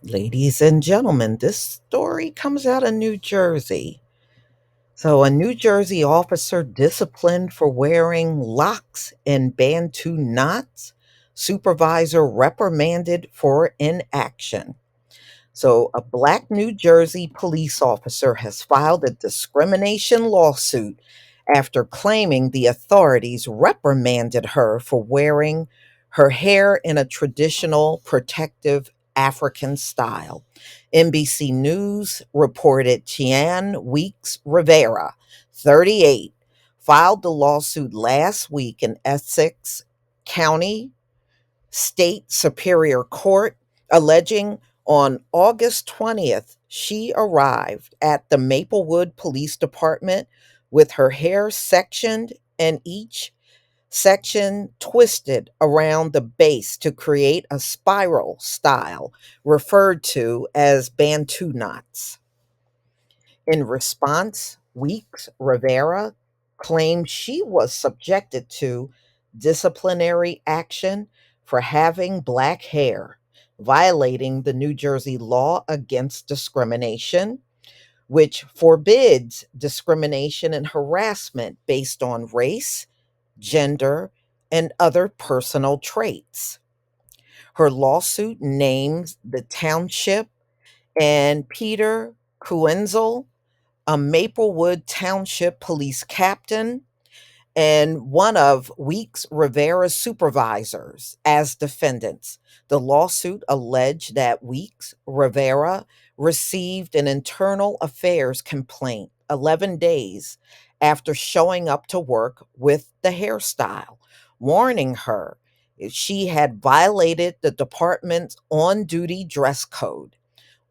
Ladies and gentlemen, this story comes out of New Jersey. So, a New Jersey officer disciplined for wearing locks and Bantu knots, supervisor reprimanded for inaction. So, a black New Jersey police officer has filed a discrimination lawsuit after claiming the authorities reprimanded her for wearing her hair in a traditional protective African style. NBC News reported Chian Weeks Rivera, 38, filed the lawsuit last week in Essex County State Superior Court, alleging on August 20th she arrived at the Maplewood Police Department with her hair sectioned and each section twisted around the base to create a spiral style referred to as Bantu knots. In response, Weeks Rivera claimed she was subjected to disciplinary action for having black hair, violating the New Jersey law against discrimination, which forbids discrimination and harassment based on race, gender, and other personal traits. Her lawsuit names the township and Peter Kuenzel, a Maplewood Township police captain, and one of Weeks Rivera's supervisors as defendants. The lawsuit alleged that Weeks Rivera received an internal affairs complaint 11 days after showing up to work with the hairstyle, warning her she had violated the department's on duty dress code.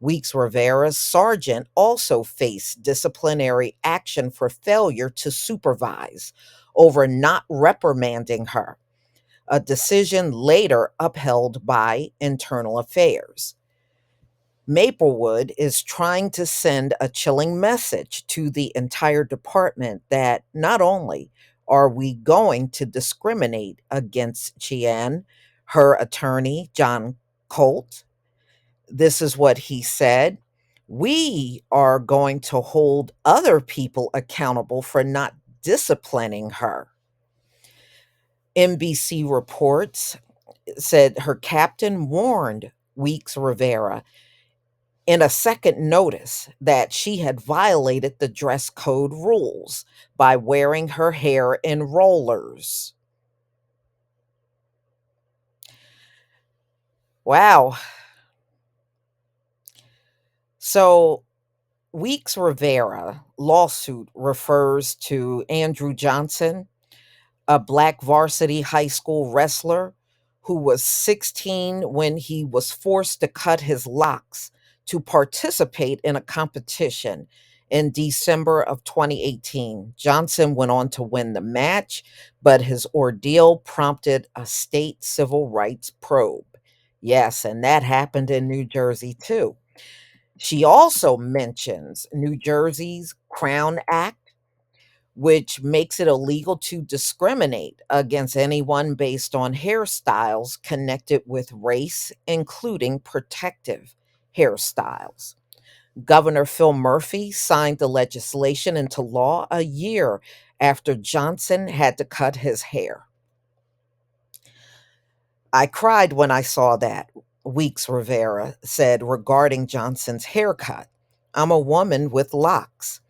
Weeks Rivera's sergeant also faced disciplinary action for failure to supervise over not reprimanding her, a decision later upheld by Internal Affairs. Maplewood is trying to send a chilling message to the entire department that not only are we going to discriminate against Chian, her attorney, John Colt, this is what he said. We are going to hold other people accountable for not disciplining her. NBC reports said her captain warned Weeks Rivera in a second notice that she had violated the dress code rules by wearing her hair in rollers. Wow. So Weeks Rivera lawsuit refers to Andrew Johnson, a black varsity high school wrestler who was 16 when he was forced to cut his locks to participate in a competition in December of 2018. Johnson went on to win the match, but his ordeal prompted a state civil rights probe. Yes, and that happened in New Jersey too. She also mentions New Jersey's Crown Act, which makes it illegal to discriminate against anyone based on hairstyles connected with race, including protective hairstyles. Governor Phil Murphy signed the legislation into law a year after Johnson had to cut his hair. I cried when I saw that, Weeks Rivera said regarding Johnson's haircut. I'm a woman with locks.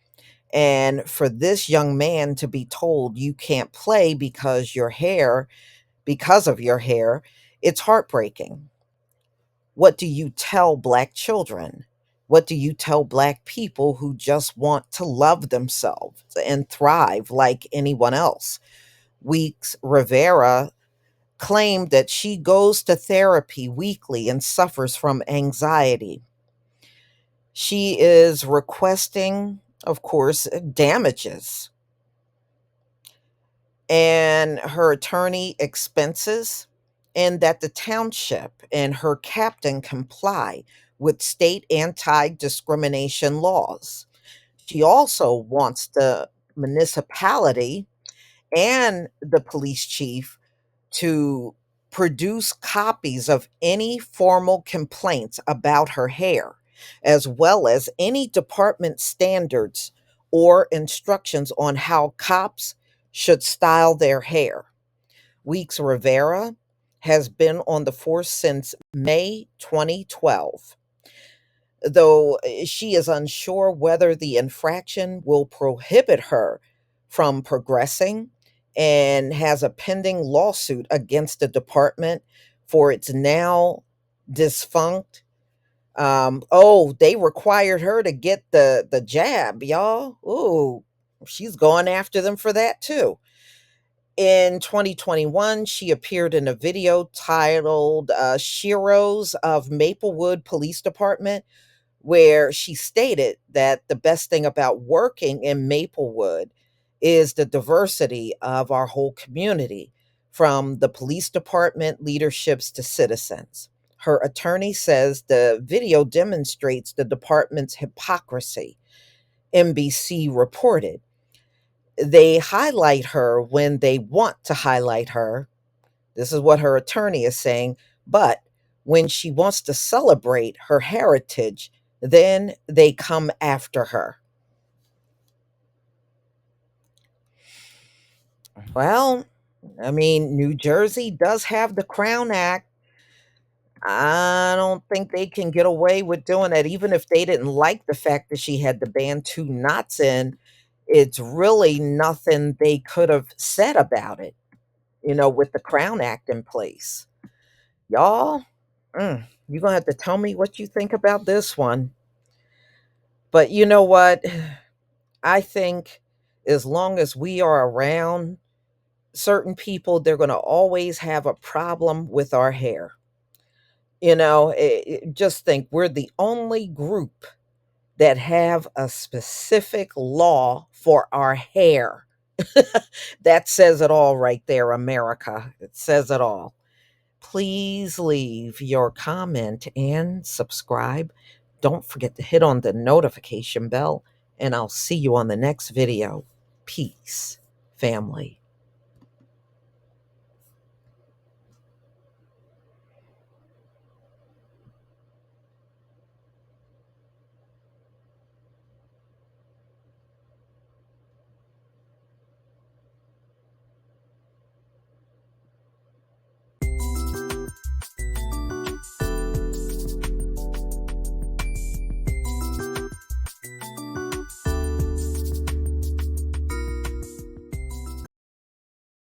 And for this young man to be told you can't play because of your hair, it's heartbreaking. What do you tell black children? What do you tell black people who just want to love themselves and thrive like anyone else? Weeks Rivera claimed that she goes to therapy weekly and suffers from anxiety. She is requesting, of course, damages and her attorney expenses, and that the township and her captain comply with state anti discrimination laws. She also wants the municipality and the police chief to produce copies of any formal complaints about her hair, as well as any department standards or instructions on how cops should style their hair. Weeks Rivera has been on the force since May 2012, though she is unsure whether the infraction will prohibit her from progressing and has a pending lawsuit against the department for its now defunct. Oh, they required her to get the jab, y'all. Ooh, she's going after them for that too. In 2021, she appeared in a video titled Sheroes of Maplewood Police Department, where she stated that the best thing about working in Maplewood is the diversity of our whole community, from the police department leaderships to citizens. Her attorney says the video demonstrates the department's hypocrisy. NBC reported they highlight her when they want to highlight her. This is what her attorney is saying. But when she wants to celebrate her heritage, then they come after her. Well, I mean, New Jersey does have the Crown Act. I don't think they can get away with doing that, even if they didn't like the fact that she had the Bantu knots in. It's really nothing they could have said about it, with the Crown Act in place. Y'all, you're going to have to tell me what you think about this one. But you know what? I think as long as we are around certain people, they're going to always have a problem with our hair. Just think we're the only group that have a specific law for our hair. That says it all right there, America. It says it all. Please leave your comment and subscribe. Don't forget to hit on the notification bell, and I'll see you on the next video. Peace, family.